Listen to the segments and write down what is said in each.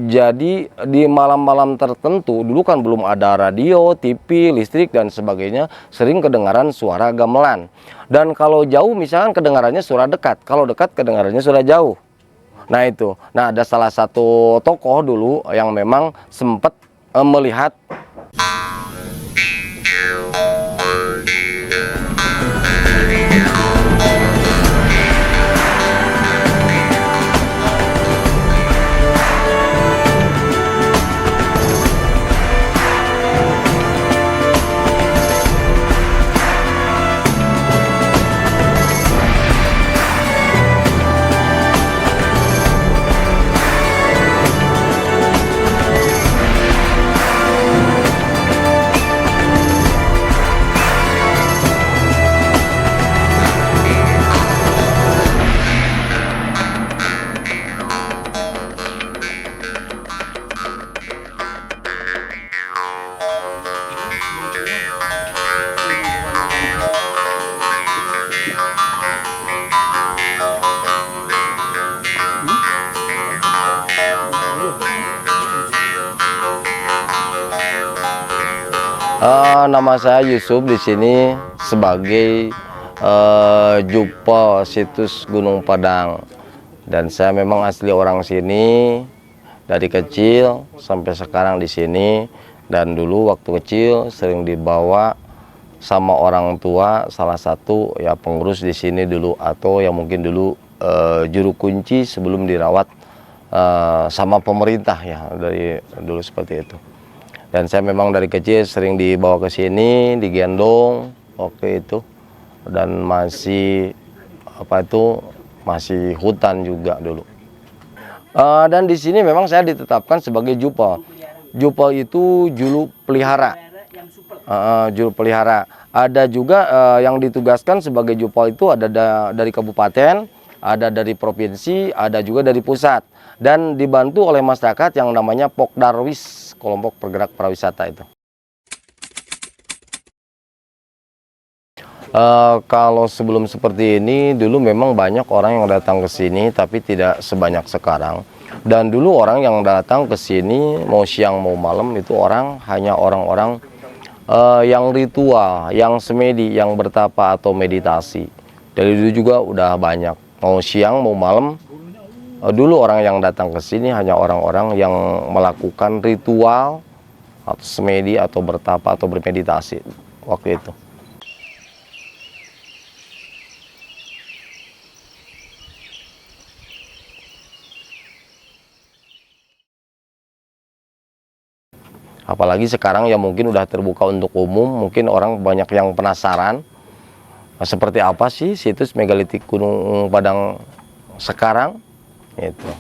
Jadi di malam-malam tertentu, dulu kan belum ada radio, TV, listrik, dan sebagainya, sering kedengaran suara gamelan. Dan kalau jauh misalkan kedengarannya suara dekat, kalau dekat kedengarannya suara jauh. Nah itu, nah ada salah satu tokoh dulu yang memang sempat melihat. Nama saya Yusuf, di sini sebagai Jupel situs Gunung Padang, dan saya memang asli orang sini dari kecil sampai sekarang di sini. Dan dulu waktu kecil sering dibawa sama orang tua, salah satu ya pengurus di sini dulu, atau yang mungkin dulu juru kunci sebelum dirawat sama pemerintah ya, dari dulu seperti itu. Dan saya memang dari kecil sering dibawa ke sini, digendong waktu itu, dan masih masih hutan juga dulu. Dan di sini memang saya ditetapkan sebagai Jupel. Jupel itu juru pelihara. Juru pelihara. Ada juga yang ditugaskan sebagai Jupel itu ada dari kabupaten, ada dari provinsi, ada juga dari pusat, dan dibantu oleh masyarakat yang namanya Pokdarwis, kelompok pergerak pariwisata itu. Kalau sebelum seperti ini, dulu memang banyak orang yang datang ke sini, tapi tidak sebanyak sekarang. Dan dulu orang yang datang ke sini, mau siang mau malam, itu hanya orang-orang yang ritual, yang semedi, yang bertapa atau meditasi. Dari dulu juga udah banyak, mau siang mau malam. Dulu orang yang datang ke sini hanya orang-orang yang melakukan ritual atau semedi atau bertapa atau bermeditasi waktu itu. Apalagi sekarang ya mungkin udah terbuka untuk umum, mungkin orang banyak yang penasaran seperti apa sih situs megalitik Gunung Padang sekarang. Itu.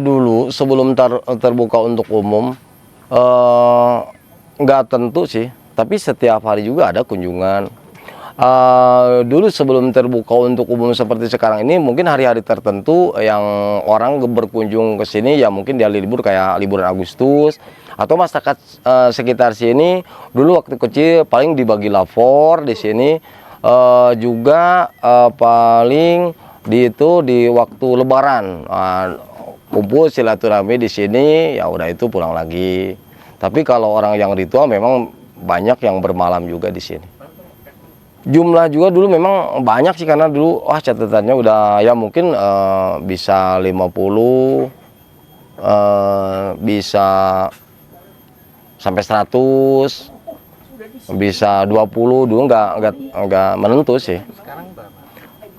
Dulu sebelum terbuka untuk umum, nggak tentu sih, tapi setiap hari juga ada kunjungan. Dulu sebelum terbuka untuk umum seperti sekarang ini, mungkin hari-hari tertentu yang orang berkunjung ke sini ya mungkin dia libur, kayak liburan Agustus, atau masyarakat sekitar sini dulu waktu kecil paling dibagi lapor di sini, juga paling di waktu Lebaran kumpul silaturahmi di sini, ya udah itu pulang lagi. Tapi kalau orang yang ritual memang banyak yang bermalam juga di sini. Jumlah juga dulu memang banyak sih, karena dulu catatannya udah ya mungkin bisa 50, bisa sampai 100, bisa 20, dulu nggak menentu sih.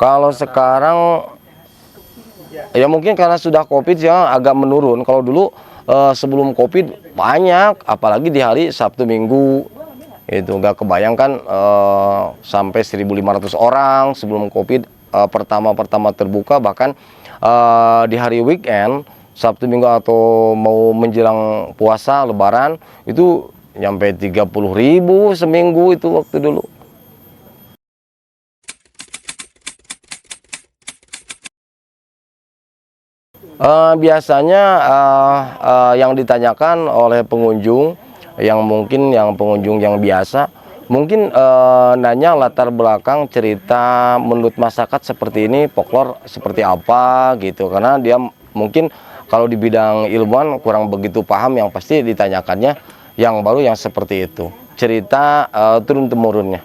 Kalau sekarang ya mungkin karena sudah Covid ya agak menurun. Kalau dulu sebelum Covid banyak, apalagi di hari Sabtu Minggu. Itu nggak kebayangkan sampai 1.500 orang sebelum Covid pertama terbuka. Bahkan di hari weekend, Sabtu Minggu atau mau menjelang puasa Lebaran, itu nyampe 30.000 seminggu itu waktu dulu. Biasanya yang ditanyakan oleh pengunjung, yang mungkin yang pengunjung yang biasa, Mungkin nanya latar belakang cerita menurut masyarakat seperti ini, folklore seperti apa gitu, karena dia mungkin kalau di bidang ilmuwan kurang begitu paham, yang pasti ditanyakannya yang baru yang seperti itu, cerita turun temurunnya.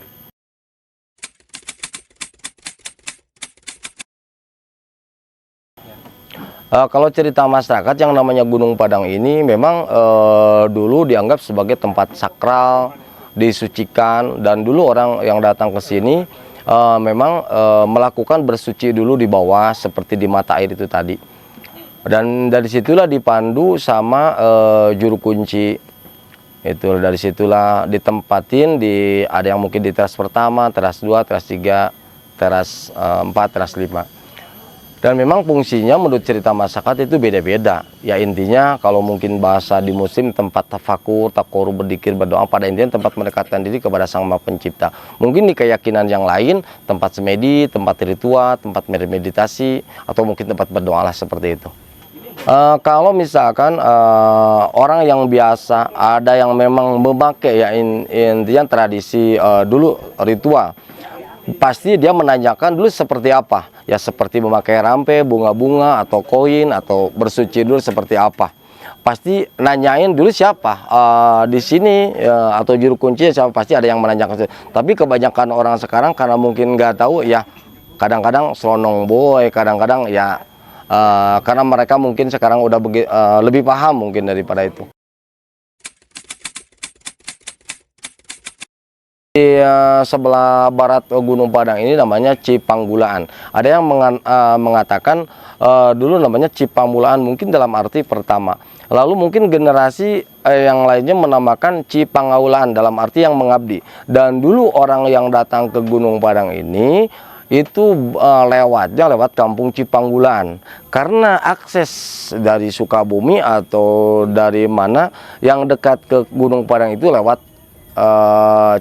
Kalau cerita masyarakat yang namanya Gunung Padang ini memang dulu dianggap sebagai tempat sakral, disucikan, dan dulu orang yang datang ke sini memang melakukan bersuci dulu di bawah seperti di mata air itu tadi. Dan dari situlah dipandu sama juru kunci. Itu dari situlah ditempatin ada yang mungkin di teras pertama, teras 2, teras 3, teras 4, teras 5. Dan memang fungsinya menurut cerita masyarakat itu beda-beda. Ya intinya kalau mungkin bahasa di muslim tempat tafakur, takoru, berzikir, berdoa, pada intinya tempat mendekatkan diri kepada Sang Maha Pencipta. Mungkin di keyakinan yang lain tempat semedi, tempat ritual, tempat meditasi, atau mungkin tempat berdoa lah seperti itu. Kalau misalkan orang yang biasa, ada yang memang memakai ya intinya tradisi dulu ritual, pasti dia menanyakan dulu seperti apa, ya seperti memakai rampe, bunga-bunga, atau koin, atau bersuci dulu seperti apa. Pasti nanyain dulu siapa di sini atau juru kunci siapa, pasti ada yang menanyakan. Tapi kebanyakan orang sekarang karena mungkin nggak tahu ya, kadang-kadang selonong boy, kadang-kadang ya karena mereka mungkin sekarang udah lebih paham mungkin daripada itu. Di sebelah barat Gunung Padang ini namanya Cipanggulaan. Ada yang mengatakan dulu namanya Cipanggulaan, mungkin dalam arti pertama. Lalu mungkin generasi yang lainnya menamakan Cipangaulaan dalam arti yang mengabdi. Dan dulu orang yang datang ke Gunung Padang ini itu lewat kampung Cipanggulaan, karena akses dari Sukabumi atau dari mana yang dekat ke Gunung Padang itu lewat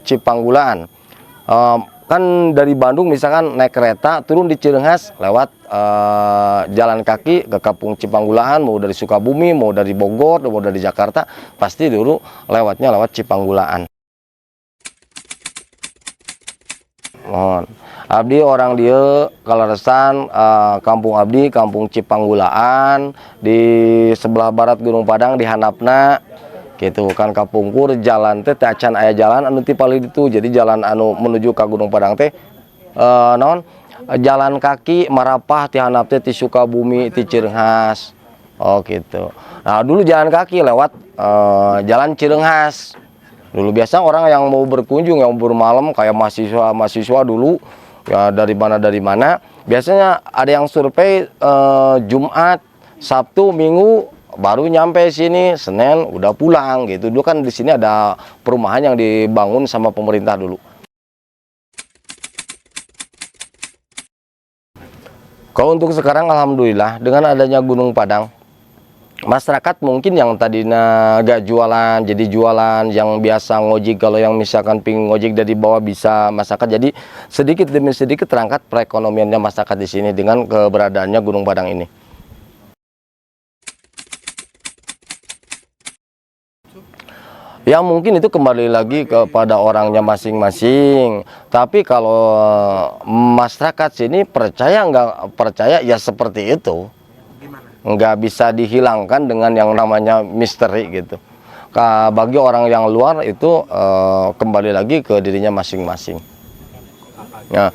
Cipanggulaan. Kan dari Bandung misalkan naik kereta turun di Cirenghas, lewat jalan kaki ke kampung Cipanggulaan, mau dari Sukabumi, mau dari Bogor, mau dari Jakarta, pasti dulu lewatnya lewat Cipanggulaan. Abdi orang dia kaleresan kampung abdi kampung Cipanggulaan di sebelah barat Gunung Padang di handapna gitu kan, kapungkur jalan teh acan aya jalan anu ti paling itu, jadi jalan anu menuju ke Gunung Padang teh non jalan kaki marapah ti handap teh ti Sukabumi ti Cirenghas. Oh gitu. Nah dulu jalan kaki lewat jalan Cirenghas. Dulu biasa orang yang mau berkunjung yang bermalam kayak mahasiswa dulu ya, dari mana biasanya ada yang survei Jumat, Sabtu, Minggu baru nyampe sini, Senin udah pulang gitu. Dulu kan di sini ada perumahan yang dibangun sama pemerintah dulu. Kalau untuk sekarang alhamdulillah dengan adanya Gunung Padang, masyarakat mungkin yang tadinya gak jualan jadi jualan, yang biasa ngojek, kalau yang misalkan ping ngojek dari bawah bisa masyarakat, jadi sedikit demi sedikit terangkat perekonomiannya masyarakat di sini dengan keberadaannya Gunung Padang ini. Ya mungkin itu kembali lagi kepada orangnya masing-masing. Tapi kalau masyarakat sini percaya nggak percaya ya seperti itu. Nggak bisa dihilangkan dengan yang namanya misteri gitu. Bagi orang yang luar itu kembali lagi ke dirinya masing-masing. Nah,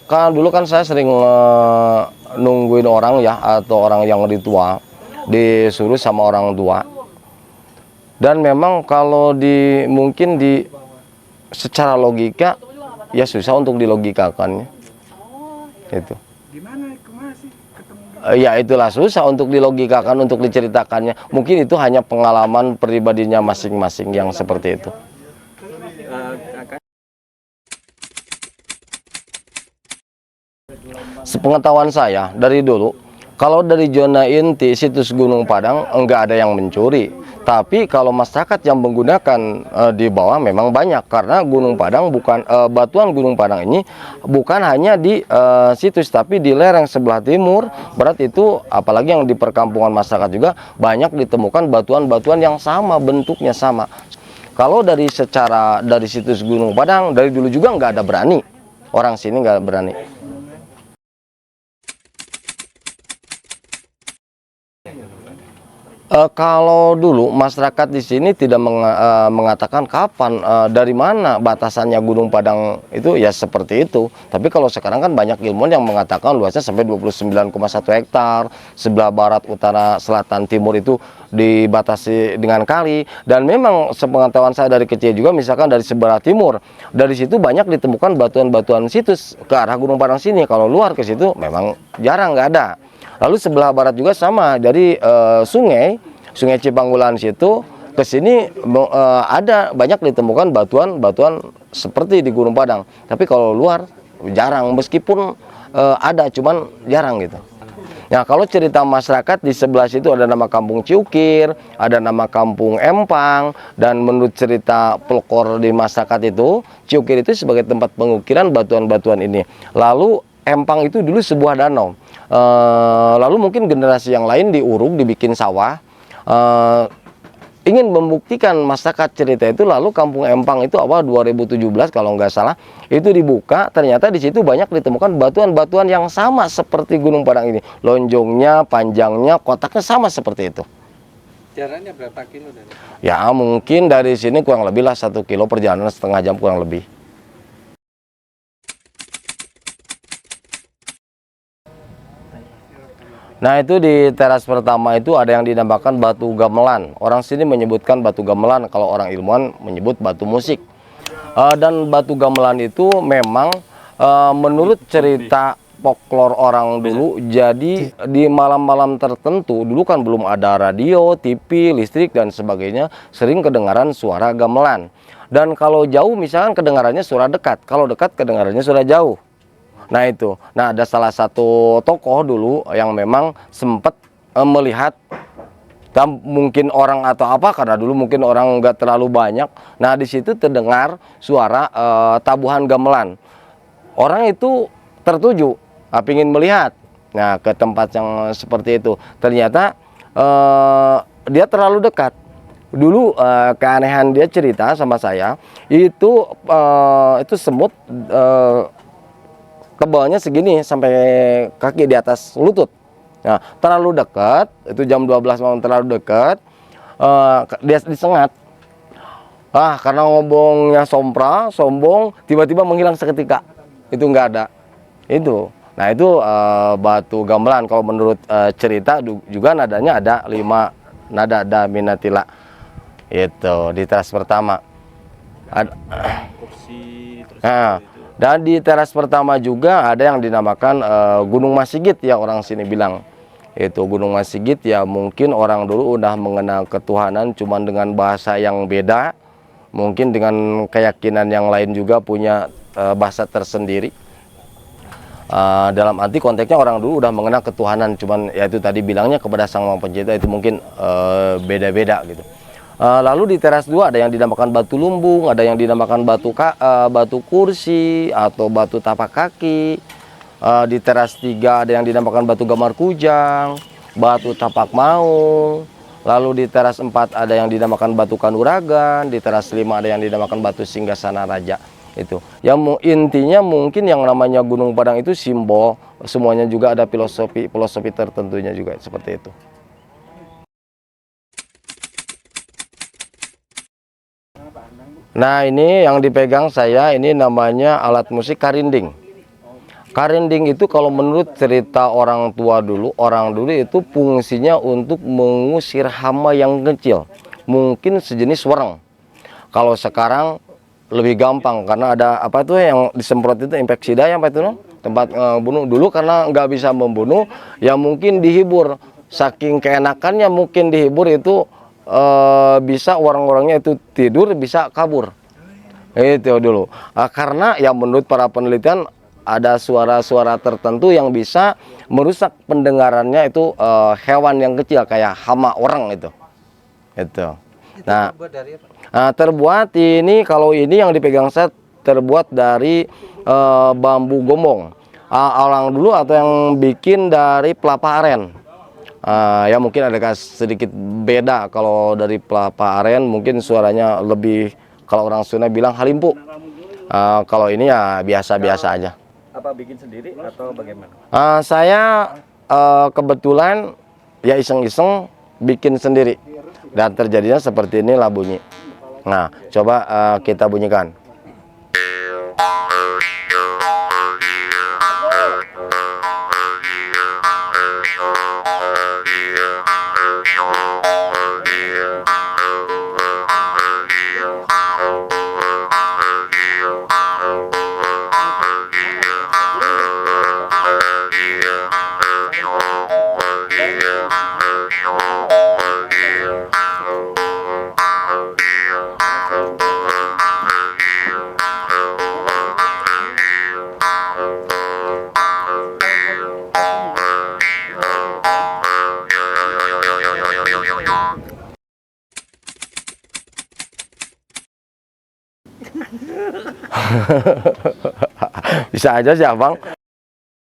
kan dulu kan saya sering nungguin orang ya, atau orang yang ritual disuruh sama orang tua. Dan memang kalau mungkin secara logika ya susah untuk dilogikakannya. Itu. Ya itulah susah untuk dilogikakan, untuk diceritakannya. Mungkin itu hanya pengalaman pribadinya masing-masing yang seperti itu. Sepengetahuan saya dari dulu, kalau dari zona inti situs Gunung Padang enggak ada yang mencuri. Tapi kalau masyarakat yang menggunakan di bawah memang banyak, karena Gunung Padang batuan Gunung Padang ini bukan hanya di situs, tapi di lereng sebelah timur barat itu, apalagi yang di perkampungan masyarakat juga banyak ditemukan batuan-batuan yang sama, bentuknya sama. Kalau dari situs Gunung Padang dari dulu juga nggak ada berani, orang sini nggak berani. Kalau dulu masyarakat di sini tidak mengatakan kapan, dari mana batasannya Gunung Padang itu, ya seperti itu. Tapi kalau sekarang kan banyak ilmuwan yang mengatakan luasnya sampai 29,1 hektar, sebelah barat, utara, selatan, timur itu dibatasi dengan kali. Dan memang sepengetahuan saya dari kecil juga, misalkan dari sebelah timur, dari situ banyak ditemukan batuan-batuan situs ke arah Gunung Padang sini. Kalau luar ke situ memang jarang, nggak ada. Lalu sebelah barat juga sama, dari Sungai Cipanggulan situ ke sini ada banyak ditemukan batuan-batuan seperti di Gunung Padang. Tapi kalau luar jarang, meskipun ada, cuman jarang gitu. Nah, kalau cerita masyarakat di sebelah situ ada nama Kampung Ciukir, ada nama Kampung Empang, dan menurut cerita pelokor di masyarakat itu, Ciukir itu sebagai tempat pengukiran batuan-batuan ini. Lalu Empang itu dulu sebuah danau. Lalu mungkin generasi yang lain diuruk, dibikin sawah, ingin membuktikan masyarakat cerita itu. Lalu Kampung Empang itu awal 2017 kalau nggak salah itu dibuka, ternyata di situ banyak ditemukan batuan-batuan yang sama seperti Gunung Padang ini, lonjongnya, panjangnya, kotaknya sama seperti itu. Jaraknya berapa kilo dari? Ya mungkin dari sini kurang lebih lah 1 kilo, perjalanan setengah jam kurang lebih. Nah, itu di teras pertama itu ada yang dinamakan batu gamelan. Orang sini menyebutkan batu gamelan, kalau orang ilmuwan menyebut batu musik. Dan batu gamelan itu memang menurut cerita folklore orang dulu, jadi di malam-malam tertentu, dulu kan belum ada radio, TV, listrik, dan sebagainya, sering kedengaran suara gamelan. Dan kalau jauh misalkan kedengarannya suara dekat, kalau dekat kedengarannya suara jauh. Nah itu, nah ada salah satu tokoh dulu yang memang sempat melihat, mungkin orang atau apa, karena dulu mungkin orang nggak terlalu banyak. Nah di situ terdengar suara tabuhan gamelan. Orang itu tertuju, ingin melihat. Nah ke tempat yang seperti itu, ternyata dia terlalu dekat. Dulu keanehan dia cerita sama saya, itu semut. Tebalnya segini sampai kaki di atas lutut. Nah, terlalu dekat, itu jam 12 malam, terlalu dekat, dia disengat. Karena ngomongnya sombong, tiba-tiba menghilang seketika. Itu nggak ada. Itu. Nah, itu batu gamelan. Kalau menurut cerita juga nadanya ada 5 nada daminatila. Itu di teras pertama. Kursi terus Dan di teras pertama juga ada yang dinamakan Gunung Masigit, ya orang sini bilang. Itu Gunung Masigit, ya mungkin orang dulu udah mengenal ketuhanan, cuman dengan bahasa yang beda. Mungkin dengan keyakinan yang lain juga punya bahasa tersendiri. Dalam arti konteksnya orang dulu udah mengenal ketuhanan, cuman ya itu tadi bilangnya kepada Sang Maha Pencipta itu mungkin beda-beda gitu. Lalu di teras 2 ada yang dinamakan batu lumbung, ada yang dinamakan batu kursi atau batu tapak kaki. Di teras 3 ada yang dinamakan batu gamar kujang, batu tapak maung. Lalu di teras 4 ada yang dinamakan batu kanuragan, di teras 5 ada yang dinamakan batu singgasana raja. Itu. Yang intinya mungkin yang namanya Gunung Padang itu simbol, semuanya juga ada filosofi tertentunya juga seperti itu. Nah ini yang dipegang saya, ini namanya alat musik karinding. Karinding itu kalau menurut cerita orang dulu itu fungsinya untuk mengusir hama yang kecil, mungkin sejenis wereng. Kalau sekarang lebih gampang karena ada apa itu yang disemprot itu inpeksida, yang apa itu tempat bunuh. Dulu karena nggak bisa membunuh, ya mungkin dihibur, saking keenakannya mungkin dihibur itu. Bisa orang-orangnya itu tidur, bisa kabur. Itu dulu. Karena ya menurut para penelitian ada suara-suara tertentu yang bisa merusak pendengarannya itu hewan yang kecil kayak hama orang itu. Itu. Nah, terbuat ini, kalau ini yang dipegang saya terbuat dari bambu gombong. Orang dulu atau yang bikin dari pelapa aren. Ya mungkin ada sedikit beda kalau dari Pak Aren mungkin suaranya lebih, kalau orang Sunda bilang halimpu. Kalau ini ya biasa-biasa aja. Apa bikin sendiri atau bagaimana? Saya kebetulan ya iseng-iseng bikin sendiri dan terjadinya seperti inilah bunyi. Nah, coba kita bunyikan. Bisa aja sih abang.